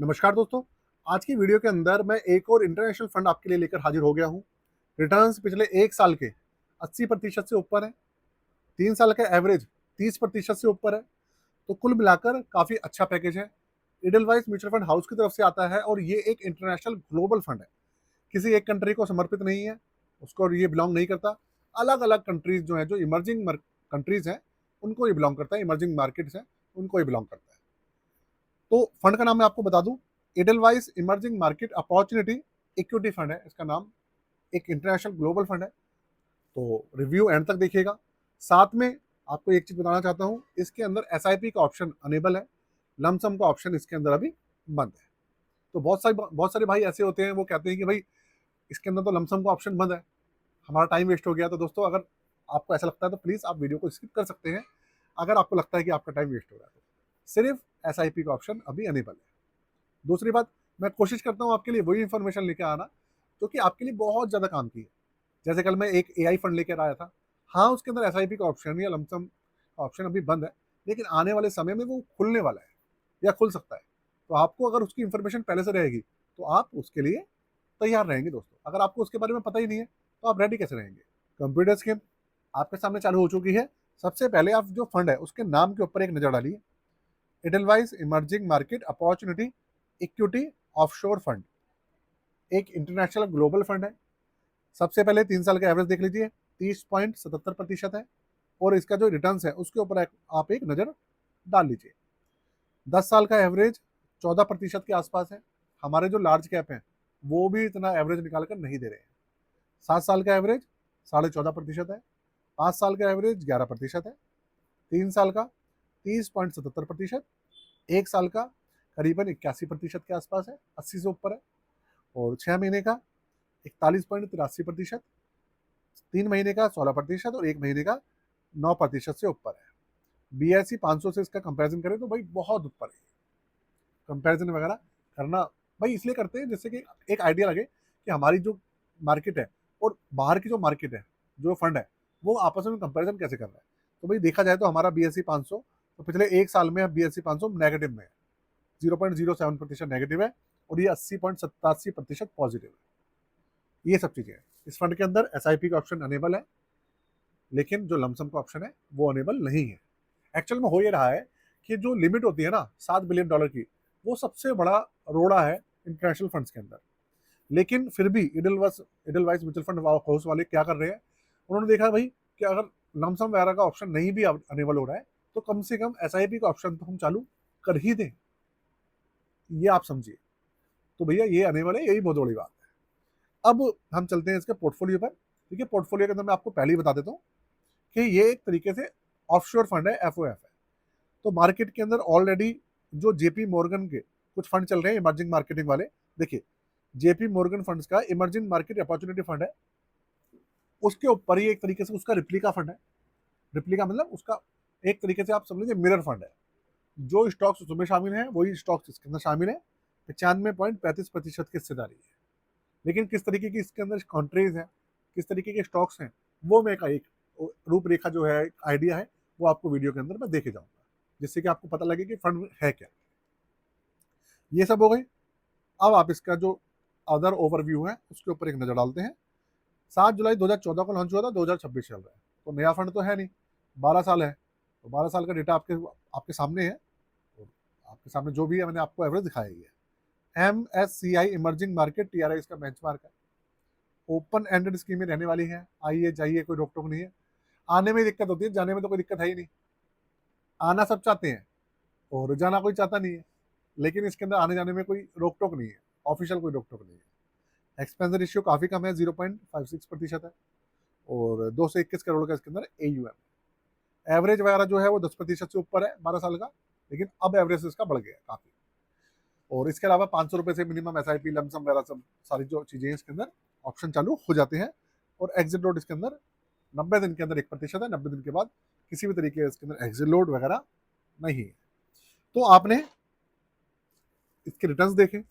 नमस्कार दोस्तों। आज की वीडियो के अंदर मैं एक और इंटरनेशनल फंड आपके लिए लेकर हाजिर हो गया हूँ। रिटर्न्स पिछले 1 साल के 80% से ऊपर है। 3 साल का एवरेज 30% से ऊपर है। तो कुल मिलाकर काफ़ी अच्छा पैकेज है। एडलवाइस म्यूचुअल फंड हाउस की तरफ से आता है और ये एक इंटरनेशनल ग्लोबल फंड है। किसी एक कंट्री को समर्पित नहीं है, उसको ये बिलोंग नहीं करता। अलग-अलग कंट्रीज़ जो हैं, जो इमर्जिंग कंट्रीज़ हैं, उनको ये बिलोंग करता है। इमर्जिंग मार्केट्स हैं, उनको ये बिलोंग करता है। तो फंड का नाम मैं आपको बता दूं, Edelweiss emerging market opportunity equity fund है इसका नाम। एक इंटरनेशनल ग्लोबल फंड है। तो रिव्यू एंड तक देखिएगा। साथ में आपको एक चीज बताना चाहता हूं, इसके अंदर एसआईपी का ऑप्शन अनेबल है। लमसम का ऑप्शन इसके अंदर अभी बंद है। तो बहुत सारे भाई ऐसे होते हैं, वो कहते हैं कि भाई इसके अंदर तो लमसम का ऑप्शन बंद है, हमारा टाइम वेस्ट हो गया। तो दोस्तों, अगर आपको ऐसा लगता है तो प्लीज आप वीडियो को स्किप कर सकते हैं। अगर आपको लगता है कि आपका टाइम वेस्ट हो रहा है तो सिर्फ एसआईपी का ऑप्शन अभी अनेबल है। दूसरी बात, मैं कोशिश करता हूँ आपके लिए वही इन्फॉर्मेशन लेके आना जो कि आपके लिए बहुत ज़्यादा काम की है। जैसे कल मैं एक एआई फंड लेकर आया था। हाँ, उसके अंदर एसआईपी का ऑप्शन या लमसम का ऑप्शन अभी बंद है, लेकिन आने वाले समय में वो खुलने वाला है या खुल सकता है। तो आपको अगर उसकी इन्फॉर्मेशन पहले से रहेगी तो आप उसके लिए तैयार रहेंगे दोस्तों। अगर आपको उसके बारे में पता ही नहीं है तो आप रेडी कैसे रहेंगे? कंप्यूटर स्कीम आपके सामने चालू हो चुकी है। सबसे पहले आप जो फंड है उसके नाम के ऊपर एक नज़र डालिए। Edelweiss emerging market opportunity equity offshore fund एक इंटरनेशनल ग्लोबल फंड है। सबसे पहले 3 साल का एवरेज देख लीजिए, 30.77% है। और इसका जो रिटर्न है उसके ऊपर आप एक नज़र डाल लीजिए। 10 साल का एवरेज 14% के आसपास है। हमारे जो लार्ज कैप हैं वो भी इतना एवरेज निकाल कर नहीं दे रहे हैं। 7 साल का एवरेज 14.5% है। 5 साल का एवरेज 11% है। 3 साल का 30.77%। 1 साल का करीबन 81% के आसपास है, 80 से ऊपर है। और 6 महीने का 41.83%। 3 महीने का 16% और 1 महीने का 9% से ऊपर है। BSE 500 से इसका कंपैरिजन करें तो भाई बहुत ऊपर है। कंपैरिजन वगैरह करना भाई इसलिए करते हैं जिससे कि एक आइडिया लगे कि हमारी जो मार्केट है और बाहर की जो मार्केट है, जो फंड है, वो आपस में कंपैरिजन कैसे कर रहा है। तो भाई देखा जाए तो हमारा BSE 500 तो पिछले 1 साल में BSE 500 नेगेटिव में है, 0.07% नेगेटिव है। और ये 80.87% पॉजिटिव है। ये सब चीज़ें हैं। इस फंड के अंदर एसआईपी का ऑप्शन अनेबल है, लेकिन जो लमसम का ऑप्शन है वो अनेबल नहीं है। एक्चुअल में हो ये रहा है कि जो लिमिट होती है ना $7 बिलियन की, वो सबसे बड़ा रोड़ा है इंटरनेशनल फंड्स के अंदर। लेकिन फिर भी इडलवाइस म्यूचुअल फंड हाउस वाले क्या कर रहे हैं, उन्होंने देखा भाई कि अगर लमसम वगैरह का ऑप्शन नहीं भी अनेबल हो रहा है तो कम से कम एसआईपी का ऑप्शन तो हम चालू कर ही दें। ये आप समझिए। तो भैया ये अनेबल है, यही बहुत बड़ी बात है। अब हम चलते हैं इसके पोर्टफोलियो पर। देखिए, पोर्टफोलियो के अंदर मैं आपको पहले ही बता देता हूँ कि ये एक तरीके से ऑफशोर फंड है, एफओएफ है। तो मार्केट के अंदर ऑलरेडी जो जेपी मॉर्गन के कुछ फंड चल रहे हैं इमर्जिंग मार्केटिंग वाले। देखिए, जेपी मॉर्गन फंड्स का इमर्जिंग मार्केट अपॉर्चुनिटी फंड है। उसके ऊपर ही एक तरीके से उसका रिप्लिका फंड है। रिप्लिका मतलब उसका एक तरीके से आप समझ लीजिए मिरर फंड है। जो स्टॉक्स उसमें शामिल है वही स्टॉक्स इसके अंदर शामिल है। 95.35% की हिस्सेदारी है। लेकिन किस तरीके की इसके अंदर कंट्रीज हैं, किस तरीके के स्टॉक्स हैं, वो मैं एक रूपरेखा जो है, आइडिया है, वो आपको वीडियो के अंदर मैं देके जाऊंगा, जिससे कि आपको पता लगे कि फंड है क्या। ये सब हो गई। अब आप इसका जो अदर ओवरव्यू है उसके ऊपर एक नजर डालते हैं। 7 जुलाई 2014 को लॉन्च हुआ था, 2026 चल रहा है। तो नया फंड तो है नहीं, 12 साल है। तो 12 साल का डेटा आपके आपके सामने है। और आपके सामने जो भी है मैंने आपको एवरेज दिखाया ही है। MSCI इमर्जिंग मार्केट TRI इसका बेंचमार्क है। ओपन एंडेड स्कीमें रहने वाली हैं, आइए जाइए, कोई रोक टोक नहीं है। आने में दिक्कत होती है, जाने में तो कोई दिक्कत है ही नहीं। आना सब चाहते हैं और जाना कोई चाहता नहीं है। लेकिन इसके अंदर आने जाने में कोई रोक टोक नहीं है, ऑफिशियल कोई रोक टोक नहीं है। एक्सपेंस रेशियो काफ़ी कम है, 0.56% है। और 221 करोड़ का इसके अंदर AUM। एवरेज वगैरह जो है वो 10% से ऊपर है 12 साल का। लेकिन अब एवरेज इसका बढ़ गया है काफ़ी। और इसके अलावा 500 रुपये से मिनिमम SIP लमसम वगैरह सब सारी जो चीज़ें हैं इसके अंदर ऑप्शन चालू हो जाते हैं। और एग्जिट लोड इसके अंदर 90 दिन के अंदर 1% है। 90 दिन के बाद किसी भी तरीके इसके अंदर एग्जिट लोड वगैरह नहीं है। तो आपने इसके रिटर्न्स देखे,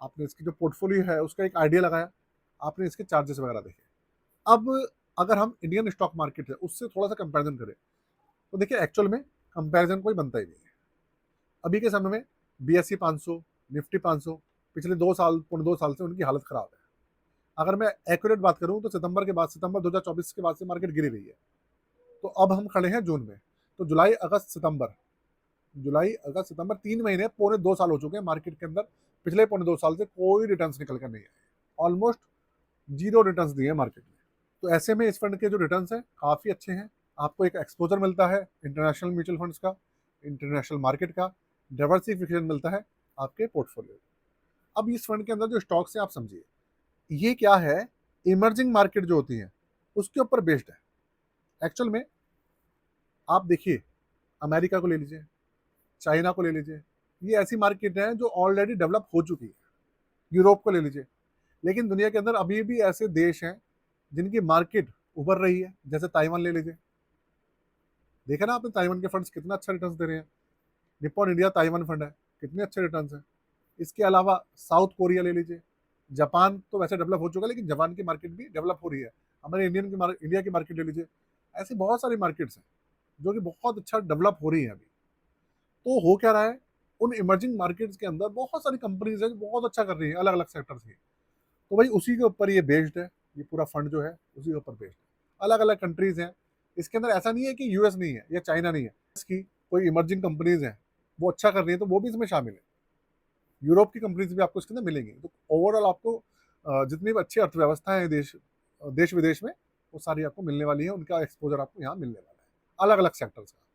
आपने इसकी जो पोर्टफोलियो है उसका एक आइडिया लगाया, आपने इसके चार्जेस वगैरह देखे। अब अगर हम इंडियन स्टॉक मार्केट है उससे थोड़ा सा कंपैरिजन करें तो देखिए, एक्चुअल में कंपैरिजन कोई बनता ही नहीं है। अभी के समय में BSE 500 निफ्टी 500 पिछले 2 साल, पौने 2 साल से उनकी हालत खराब है। अगर मैं एक्यूरेट बात करूं तो सितंबर 2024 के बाद से मार्केट गिरी रही है। तो अब हम खड़े हैं जून में, तो जुलाई अगस्त सितंबर 3 महीने, पौने 2 साल हो चुके हैं मार्केट के अंदर। पिछले पौने 2 साल से कोई रिटर्न्स निकल कर नहीं आए, ऑलमोस्ट जीरो रिटर्न्स दिए हैं मार्केट में। तो ऐसे में इस फंड के जो रिटर्न्स हैं काफ़ी अच्छे हैं। आपको एक एक्सपोजर मिलता है इंटरनेशनल म्यूचुअल फंड्स का, इंटरनेशनल मार्केट का, डाइवर्सिफिकेशन मिलता है आपके पोर्टफोलियो। अब इस फंड के अंदर जो स्टॉक्स हैं आप समझिए, ये क्या है, इमर्जिंग मार्केट जो होती हैं उसके ऊपर बेस्ड है। एक्चुअल में आप देखिए, अमेरिका को ले लीजिए, चाइना को ले लीजिए, ये ऐसी मार्केट है जो ऑलरेडी डेवलप हो चुकी है। यूरोप को ले लीजिए, लेकिन दुनिया के अंदर अभी भी ऐसे देश हैं जिनकी मार्केट उभर रही है, जैसे ताइवान ले लीजिए। देखा ना आपने ताइवान के फंड्स कितना अच्छा रिटर्न्स दे रहे हैं। निप्पॉन इंडिया ताइवान फंड है, कितने अच्छे रिटर्न्स हैं। इसके अलावा साउथ कोरिया ले लीजिए, जापान तो वैसे डेवलप हो चुका है, लेकिन जापान की मार्केट भी डेवलप हो रही है। हमारे इंडिया की मार्केट ले लीजिए। ऐसी बहुत सारी मार्केट्स हैं जो कि बहुत अच्छा डेवलप हो रही है अभी। तो हो क्या रहा है, उन इमर्जिंग मार्केट्स के अंदर बहुत सारी कंपनीज है जो बहुत अच्छा कर रही है अलग अलग सेक्टर्स की। तो भाई उसी के ऊपर ये बेस्ड है, ये पूरा फंड जो है उसी के ऊपर बेस्ड है। अलग अलग कंट्रीज हैं इसके अंदर, ऐसा नहीं है कि यूएस नहीं है या चाइना नहीं है। इसकी कोई इमर्जिंग कंपनीज हैं वो अच्छा कर रही है तो वो भी इसमें शामिल है। यूरोप की कंपनीज भी आपको इसके अंदर मिलेंगी। तो ओवरऑल आपको जितनी भी अच्छी अर्थव्यवस्था है देश विदेश में, वो सारी आपको मिलने वाली है, उनका एक्सपोजर आपको यहाँ मिलने वाला है अलग अलग सेक्टर्स का।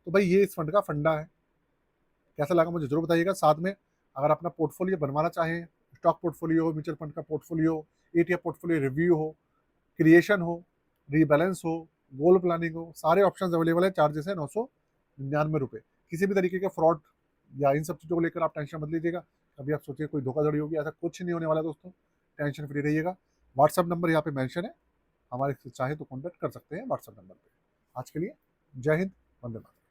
तो भाई ये इस फंड का फंडा है। कैसा लगा मुझे जरूर बताइएगा। साथ में अगर अपना पोर्टफोलियो बनवाना चाहें, स्टॉक पोर्टफोलियो हो, म्यूचुअल फंड का पोर्टफोलियो हो, ETF पोर्टफोलियो रिव्यू हो, क्रिएशन हो, रीबैलेंस हो, गोल प्लानिंग हो, सारे ऑप्शंस अवेलेबल है। चार्जेस है 999 रुपये। किसी भी तरीके के फ्रॉड या इन सब चीज़ों को लेकर आप टेंशन मत लीजिएगा। कभी आप सोचिए कोई धोखाधड़ी होगी, ऐसा कुछ नहीं होने वाला दोस्तों। टेंशन फ्री रहिएगा। व्हाट्सअप नंबर यहाँ पे मेंशन है, हमारे से चाहे तो कॉन्टैक्ट कर सकते हैं व्हाट्सअप नंबर पे। आज के लिए जय हिंद, वंदे मातरम।